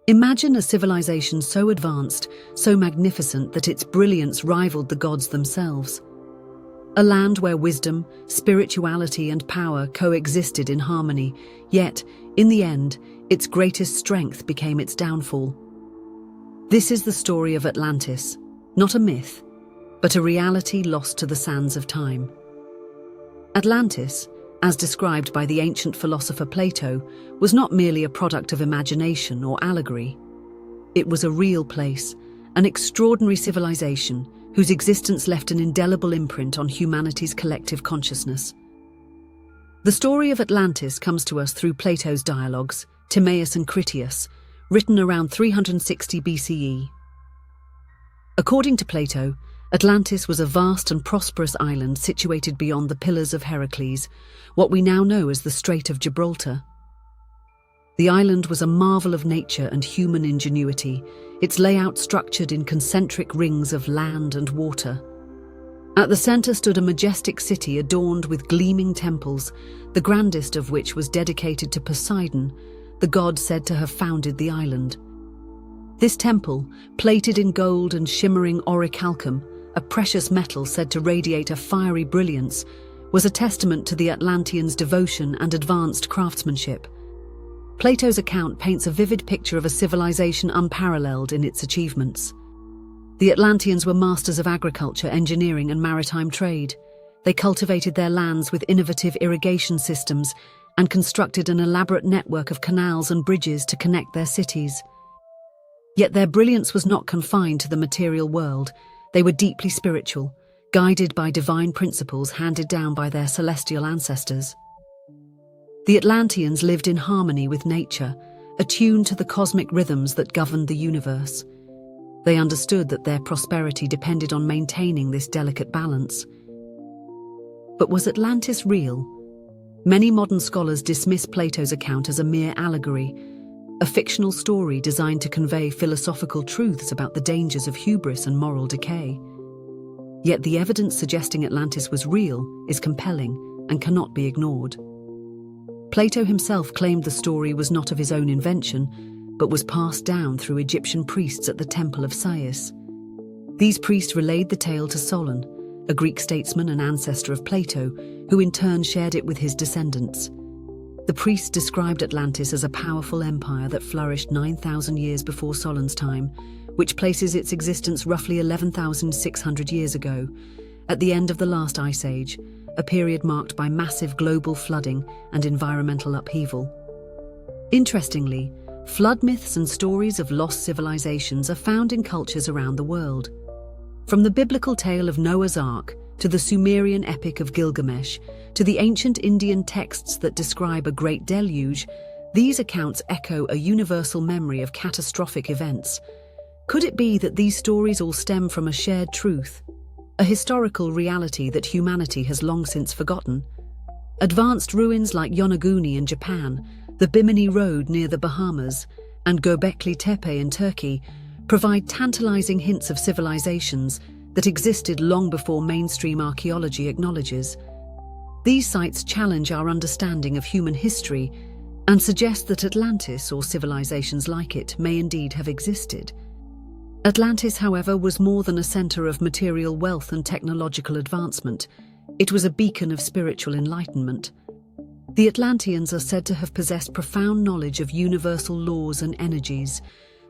Imagine a civilization so advanced, so magnificent that its brilliance rivaled the gods themselves. A land where wisdom, spirituality, and power coexisted in harmony, yet, in the end, its greatest strength became its downfall. This is the story of Atlantis, not a myth, but a reality lost to the sands of time. Atlantis, as described by the ancient philosopher Plato, was not merely a product of imagination or allegory. It was a real place, an extraordinary civilization whose existence left an indelible imprint on humanity's collective consciousness. The story of Atlantis comes to us through Plato's dialogues, Timaeus and Critias, written around 360 BCE. According to Plato, Atlantis was a vast and prosperous island situated beyond the Pillars of Heracles, what we now know as the Strait of Gibraltar. The island was a marvel of nature and human ingenuity, its layout structured in concentric rings of land and water. At the center stood a majestic city adorned with gleaming temples, the grandest of which was dedicated to Poseidon, the god said to have founded the island. This temple, plated in gold and shimmering orichalcum, a precious metal said to radiate a fiery brilliance, was a testament to the Atlanteans' devotion and advanced craftsmanship. Plato's account paints a vivid picture of a civilization unparalleled in its achievements. The Atlanteans were masters of agriculture, engineering, and maritime trade. They cultivated their lands with innovative irrigation systems and constructed an elaborate network of canals and bridges to connect their cities. Yet their brilliance was not confined to the material world. They were deeply spiritual, guided by divine principles handed down by their celestial ancestors. The Atlanteans lived in harmony with nature, attuned to the cosmic rhythms that governed the universe. They understood that their prosperity depended on maintaining this delicate balance. But was Atlantis real? Many modern scholars dismiss Plato's account as a mere allegory, a fictional story designed to convey philosophical truths about the dangers of hubris and moral decay. Yet the evidence suggesting Atlantis was real is compelling and cannot be ignored. Plato himself claimed the story was not of his own invention, but was passed down through Egyptian priests at the Temple of Sais. These priests relayed the tale to Solon, a Greek statesman and ancestor of Plato, who in turn shared it with his descendants. The priests described Atlantis as a powerful empire that flourished 9,000 years before Solon's time, which places its existence roughly 11,600 years ago, at the end of the last ice age, a period marked by massive global flooding and environmental upheaval. Interestingly, flood myths and stories of lost civilizations are found in cultures around the world. From the biblical tale of Noah's Ark to the Sumerian epic of Gilgamesh, to the ancient Indian texts that describe a great deluge, these accounts echo a universal memory of catastrophic events. Could it be that these stories all stem from a shared truth, a historical reality that humanity has long since forgotten? Advanced ruins like Yonaguni in Japan, the Bimini Road near the Bahamas, and Göbekli Tepe in Turkey provide tantalizing hints of civilizations that existed long before mainstream archaeology acknowledges. These sites challenge our understanding of human history and suggest that Atlantis, or civilizations like it, may indeed have existed. Atlantis, however, was more than a center of material wealth and technological advancement. It was a beacon of spiritual enlightenment. The Atlanteans are said to have possessed profound knowledge of universal laws and energies.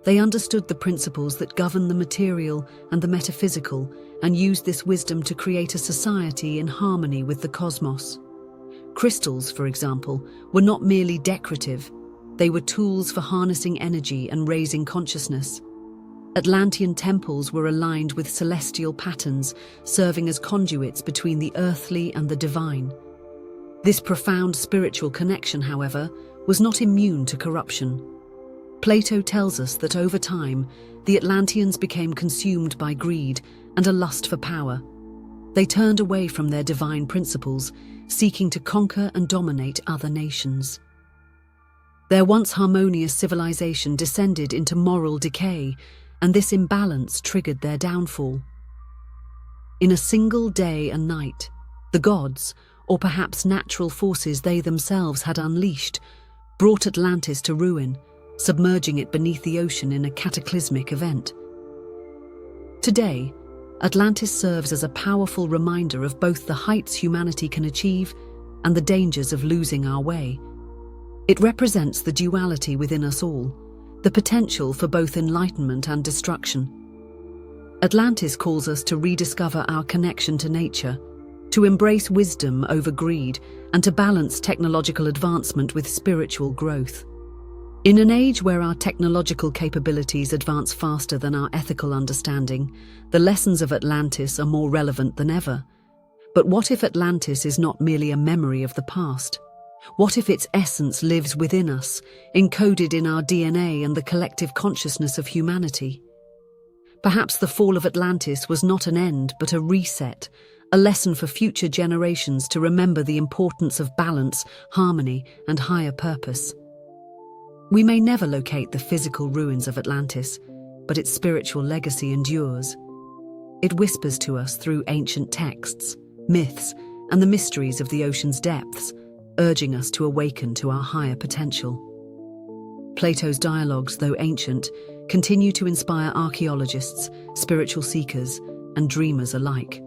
They understood the principles that govern the material and the metaphysical, and used this wisdom to create a society in harmony with the cosmos. Crystals, for example, were not merely decorative. They were tools for harnessing energy and raising consciousness. Atlantean temples were aligned with celestial patterns, serving as conduits between the earthly and the divine. This profound spiritual connection, however, was not immune to corruption. Plato tells us that over time, the Atlanteans became consumed by greed and a lust for power. They turned away from their divine principles, seeking to conquer and dominate other nations. Their once harmonious civilization descended into moral decay, and this imbalance triggered their downfall. In a single day and night, the gods, or perhaps natural forces they themselves had unleashed, brought Atlantis to ruin, submerging it beneath the ocean in a cataclysmic event. Today, Atlantis serves as a powerful reminder of both the heights humanity can achieve and the dangers of losing our way. It represents the duality within us all, the potential for both enlightenment and destruction. Atlantis calls us to rediscover our connection to nature, to embrace wisdom over greed, and to balance technological advancement with spiritual growth. In an age where our technological capabilities advance faster than our ethical understanding, the lessons of Atlantis are more relevant than ever. But what if Atlantis is not merely a memory of the past? What if its essence lives within us, encoded in our DNA and the collective consciousness of humanity? Perhaps the fall of Atlantis was not an end, but a reset, a lesson for future generations to remember the importance of balance, harmony, and higher purpose. We may never locate the physical ruins of Atlantis, but its spiritual legacy endures. It whispers to us through ancient texts, myths, and the mysteries of the ocean's depths, urging us to awaken to our higher potential. Plato's dialogues, though ancient, continue to inspire archaeologists, spiritual seekers, and dreamers alike.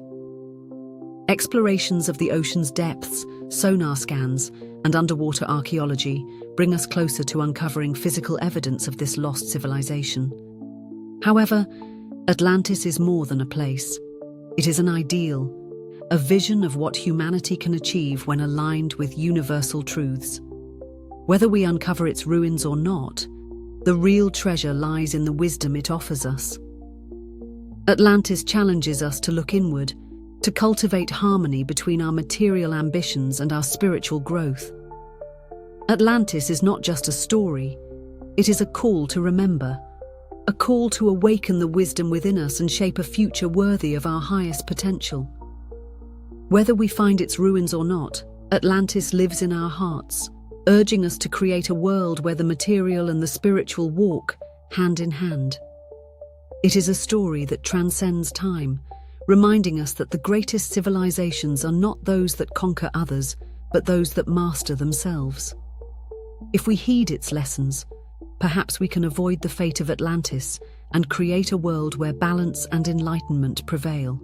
Explorations of the ocean's depths, sonar scans, and underwater archaeology bring us closer to uncovering physical evidence of this lost civilization. However, Atlantis is more than a place. It is an ideal, a vision of what humanity can achieve when aligned with universal truths. Whether we uncover its ruins or not, the real treasure lies in the wisdom it offers us. Atlantis challenges us to look inward, to cultivate harmony between our material ambitions and our spiritual growth. Atlantis is not just a story, it is a call to remember, a call to awaken the wisdom within us and shape a future worthy of our highest potential. Whether we find its ruins or not, Atlantis lives in our hearts, urging us to create a world where the material and the spiritual walk hand in hand. It is a story that transcends time, reminding us that the greatest civilizations are not those that conquer others, but those that master themselves. If we heed its lessons, perhaps we can avoid the fate of Atlantis and create a world where balance and enlightenment prevail.